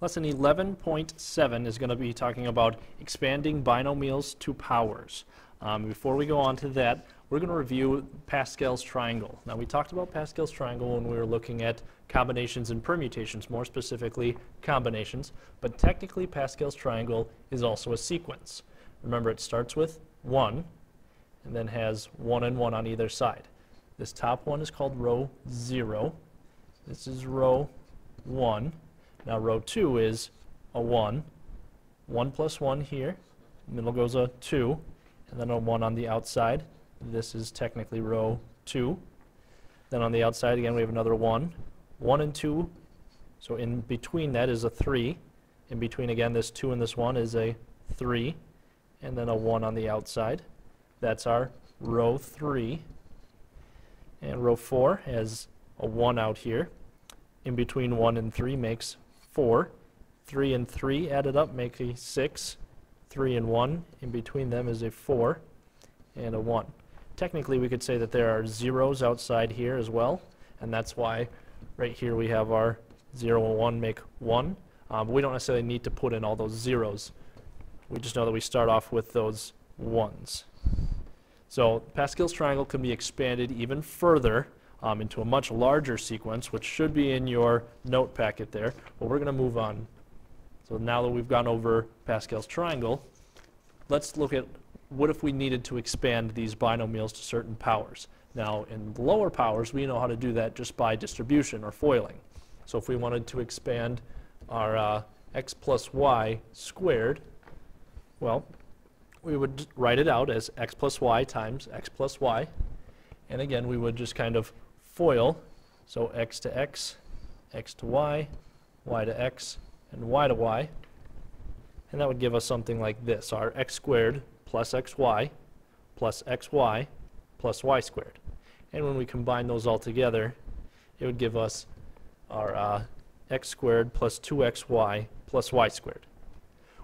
Lesson 11.7 is going to be talking about expanding binomials to powers. Before we go on to that, we're going to review Pascal's triangle. Now, we talked about Pascal's triangle when we were looking at combinations and permutations, more specifically combinations, but technically Pascal's triangle is also a sequence. Remember, it starts with 1 and then has 1 and 1 on either side. This top one is called row 0. This is row 1. Now row 2 is a 1, 1 plus 1 here, middle goes a 2, and then a 1 on the outside. This is technically row 2. Then on the outside again we have another 1, 1 and 2, so in between that is a 3. In between again this 2 and this 1 is a 3, and then a 1 on the outside. That's our row 3. And row 4 has a 1 out here. In between 1 and 3 makes 4. 3 and 3 added up make a 6. 3 and 1 in between them is a 4 and a 1. Technically we could say that there are zeros outside here as well, and that's why right here we have our 0 and 1 make 1. But we don't necessarily need to put in all those zeros. We just know that we start off with those 1s. So Pascal's triangle can be expanded even further into a much larger sequence, which should be in your note packet there, but we're going to move on. So now that we've gone over Pascal's triangle, let's look at what if we needed to expand these binomials to certain powers. Now in the lower powers we know how to do that just by distribution or foiling. So if we wanted to expand our x plus y squared, well, we would write it out as x plus y times x plus y, and again we would just kind of FOIL, so x to x, x to y to x, and y to y, and that would give us something like this, our x squared plus xy plus xy plus y squared. And when we combine those all together, it would give us our x squared plus 2xy plus y squared.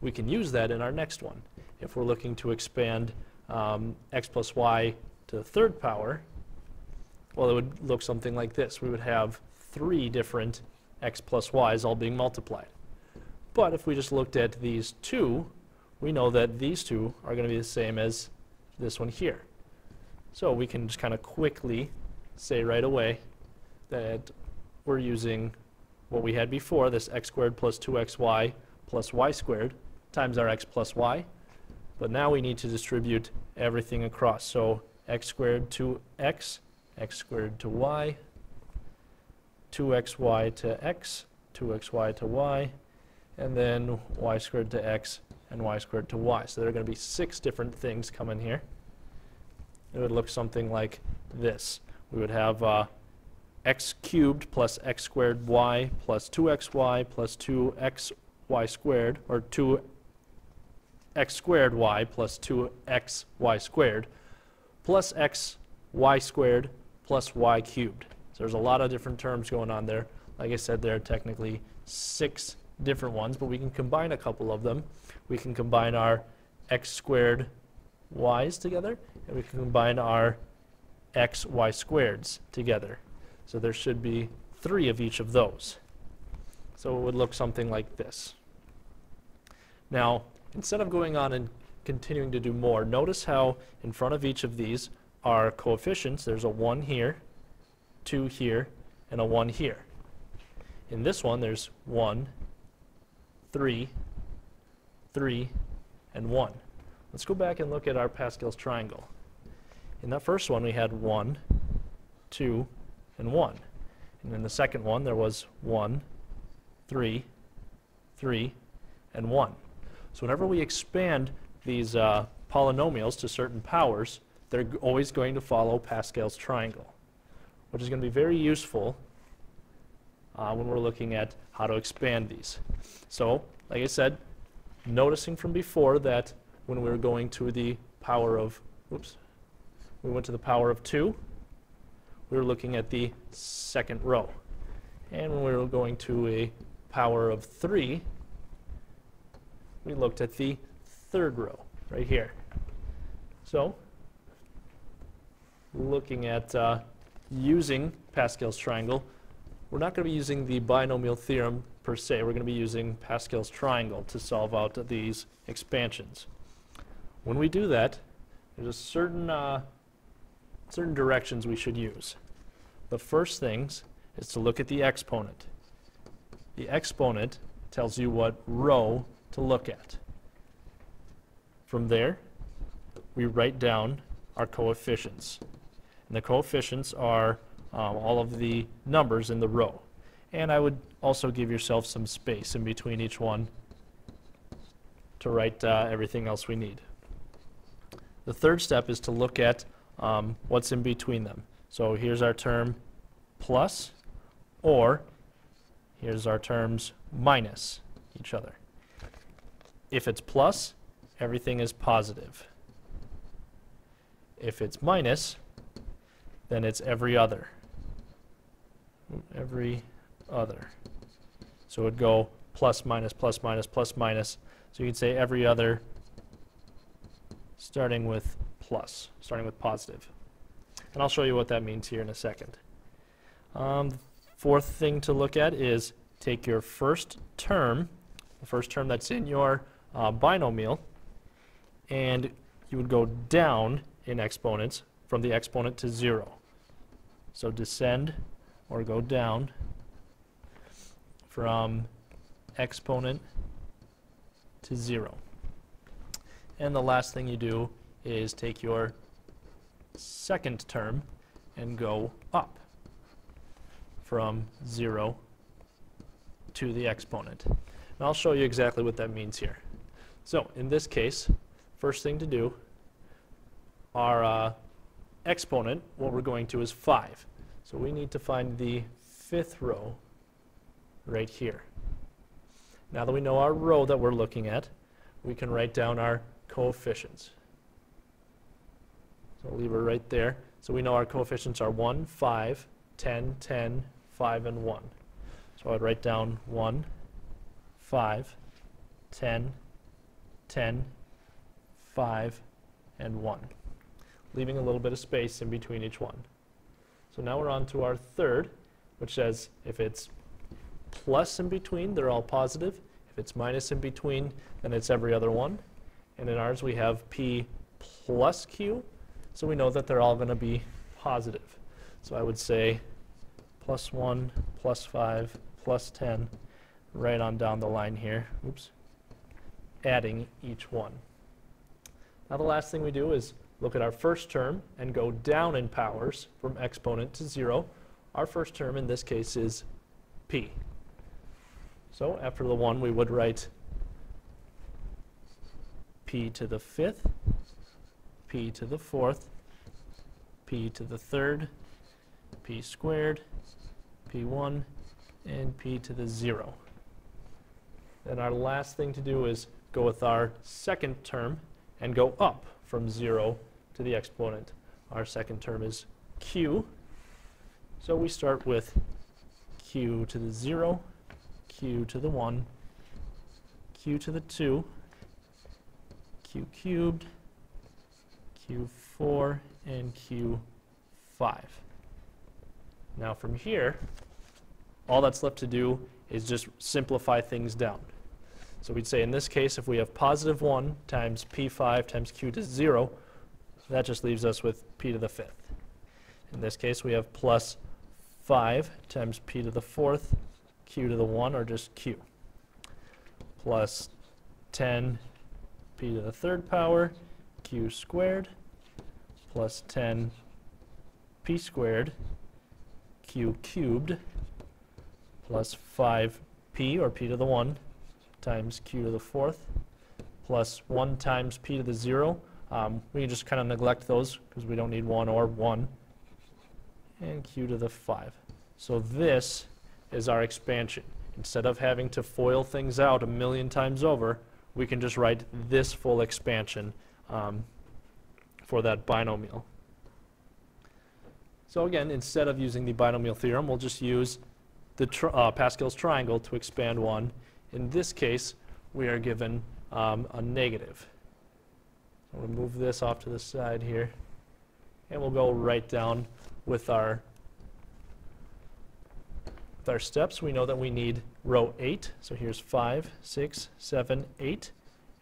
We can use that in our next one. If we're looking to expand x plus y to the third power, well, it would look something like this. We would have 3 different x plus y's all being multiplied. But if we just looked at these 2, we know that these 2 are going to be the same as this one here. So we can just kind of quickly say right away that we're using what we had before, this x squared plus 2xy plus y squared times our x plus y. But now we need to distribute everything across. So x squared to x, x squared to y, 2xy to x, 2xy to y, and then y squared to x and y squared to y. So there are going to be 6 different things coming here. It would look something like this. We would have x cubed plus x squared y plus 2xy plus 2xy squared, or 2x squared y plus 2xy squared, plus x y squared plus y cubed. So there's a lot of different terms going on there. Like I said, there are technically 6 different ones, but we can combine a couple of them. We can combine our x squared y's together, and we can combine our x y squareds together. So there should be 3 of each of those. So it would look something like this. Now, instead of going on and continuing to do more, notice how in front of each of these are coefficients. There's a 1 here, 2 here, and a 1 here. In this one, there's 1, 3, 3, and 1. Let's go back and look at our Pascal's triangle. In that first one, we had 1, 2, and 1. And in the second one, there was 1, 3, 3, and 1. So whenever we expand these polynomials to certain powers, they're always going to follow Pascal's triangle, which is going to be very useful when we're looking at how to expand these. So, like I said, noticing from before that when we were going to the power of, we went to the power of 2, we were looking at the second row. And when we were going to a power of 3, we looked at the third row right here. So, looking at using Pascal's triangle, we're not going to be using the binomial theorem per se. We're going to be using Pascal's triangle to solve out these expansions. When we do that, there's a certain directions we should use. The first things is to look at the exponent. The exponent tells you what row to look at. From there, we write down our coefficients. And the coefficients are all of the numbers in the row. And I would also give yourself some space in between each one to write everything else we need. The third step is to look at what's in between them. So here's our term plus, or here's our terms minus each other. If it's plus, everything is positive. If it's minus, then it's every other. Every other. So it would go plus, minus, plus, minus, plus, minus. So you could say every other starting with plus, starting with positive. And I'll show you what that means here in a second. Fourth thing to look at is take your first term, the first term that's in your binomial, and you would go down in exponents from the exponent to 0. So descend or go down from exponent to 0. And the last thing you do is take your second term and go up from 0 to the exponent. And I'll show you exactly what that means here. So in this case, first thing to do, our exponent, what we're going to is 5. So we need to find the 5th row right here. Now that we know our row that we're looking at, we can write down our coefficients. So I'll leave it right there. So we know our coefficients are 1, 5, 10, 10, 5, and 1. So I'd write down 1, 5, 10, 10, 5, and 1, leaving a little bit of space in between each one. So now we're on to our third, which says if it's plus in between, they're all positive. If it's minus in between, then it's every other one. And in ours, we have P plus Q, so we know that they're all going to be positive. So I would say plus 1, plus 5, plus 10, right on down the line here. Oops. Adding each one. Now the last thing we do is look at our first term and go down in powers from exponent to 0. Our first term in this case is P. So after the 1, we would write P to the 5th, P to the 4th, P to the 3rd, P squared, P1, and P to the 0. Then our last thing to do is go with our second term and go up from 0 to the exponent. Our second term is Q. So we start with Q to the 0, Q to the 1, Q to the 2, Q cubed, Q4, and Q5. Now from here, all that's left to do is just simplify things down. So we'd say in this case, if we have positive 1 times P5 times Q to 0, that just leaves us with P to the 5th. In this case, we have plus 5 times P to the 4th, Q to the 1, or just Q, plus 10 P to the 3rd power, Q squared, plus 10 P squared, Q cubed, plus 5P, or P to the 1, times Q to the 4th, plus 1 times P to the 0. We can just kind of neglect those because we don't need 1 or 1. And Q to the 5. So this is our expansion. Instead of having to FOIL things out a million times over, we can just write this full expansion for that binomial. So again, instead of using the binomial theorem, we'll just use the Pascal's triangle to expand one. In this case, we are given a negative. So we'll move this off to the side here, and we'll go right down with our steps. We know that we need row 8. So here's 5, 6, 7, 8.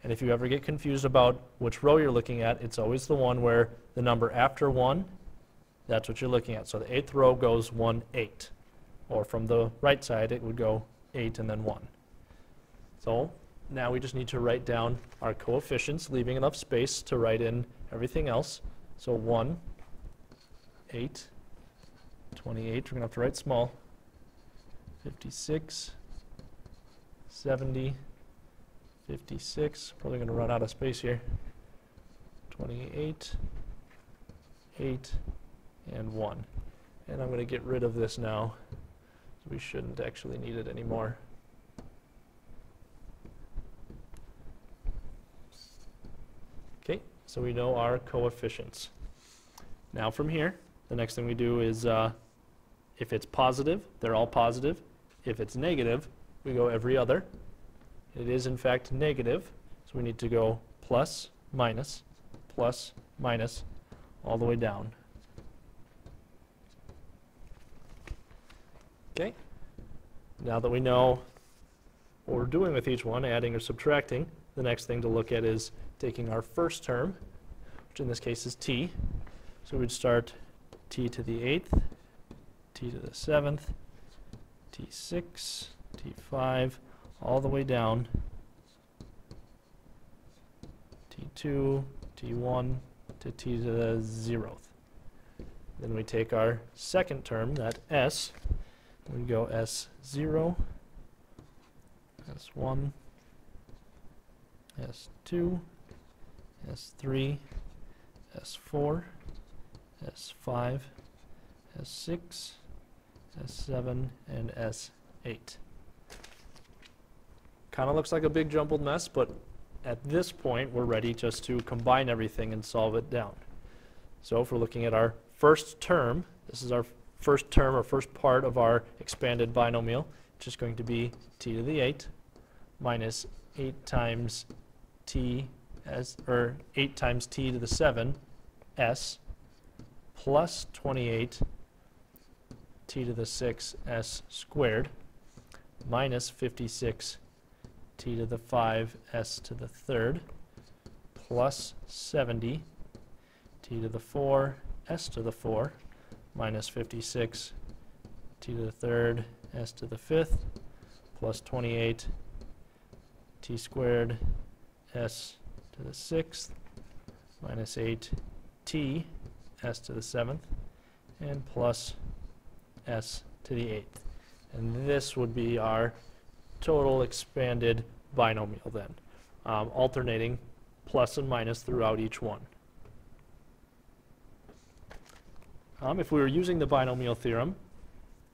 And if you ever get confused about which row you're looking at, it's always the one where the number after 1, that's what you're looking at. So the 8th row goes 1, 8. Or from the right side, it would go 8 and then 1. So now we just need to write down our coefficients, leaving enough space to write in everything else. So 1, 8, 28, we're going to have to write small, 56, 70, 56, probably going to run out of space here, 28, 8, and 1. And I'm going to get rid of this now, so we shouldn't actually need it anymore. Okay, so we know our coefficients. Now from here, the next thing we do is if it's positive, they're all positive. If it's negative, we go every other. It is in fact negative, so we need to go plus, minus, all the way down. Okay, now that we know what we're doing with each one, adding or subtracting, the next thing to look at is taking our first term, which in this case is t. So we'd start t to the 8th, t to the 7th, t6, t5, all the way down, t2, t1, to t to the 0th. Then we take our second term, that s, we go s0, s1, s2, s3, s4, s5, s6, s7, and s8. Kind of looks like a big jumbled mess, but at this point we're ready just to combine everything and solve it down. So if we're looking at our first term, this is our first term or first part of our expanded binomial. It's just going to be t to the 8 minus 8 times t as, or 8 times t to the 7 s plus 28 t to the 6 s squared minus 56 t to the 5 s to the 3rd plus 70 t to the 4 s to the 4 minus 56 t to the 3rd s to the 5th plus 28 t squared s to the 6th minus 8 t s to the 7th and plus s to the 8th. And this would be our total expanded binomial then, alternating plus and minus throughout each one. If we were using the binomial theorem,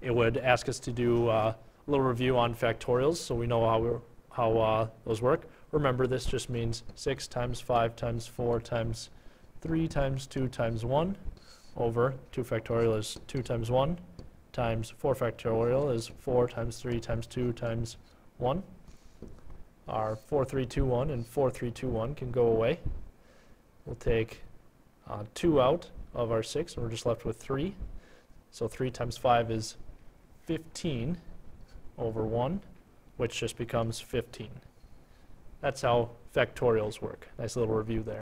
it would ask us to do a little review on factorials so we know how those work. Remember, this just means 6 times 5 times 4 times 3 times 2 times 1 over 2 factorial is 2 times 1 times 4 factorial is 4 times 3 times 2 times 1. Our 4, 3, 2, 1 and 4, 3, 2, 1 can go away. We'll take 2 out of our 6 and we're just left with 3. So 3 times 5 is 15 over 1, which just becomes 15. That's how factorials work. Nice little review there.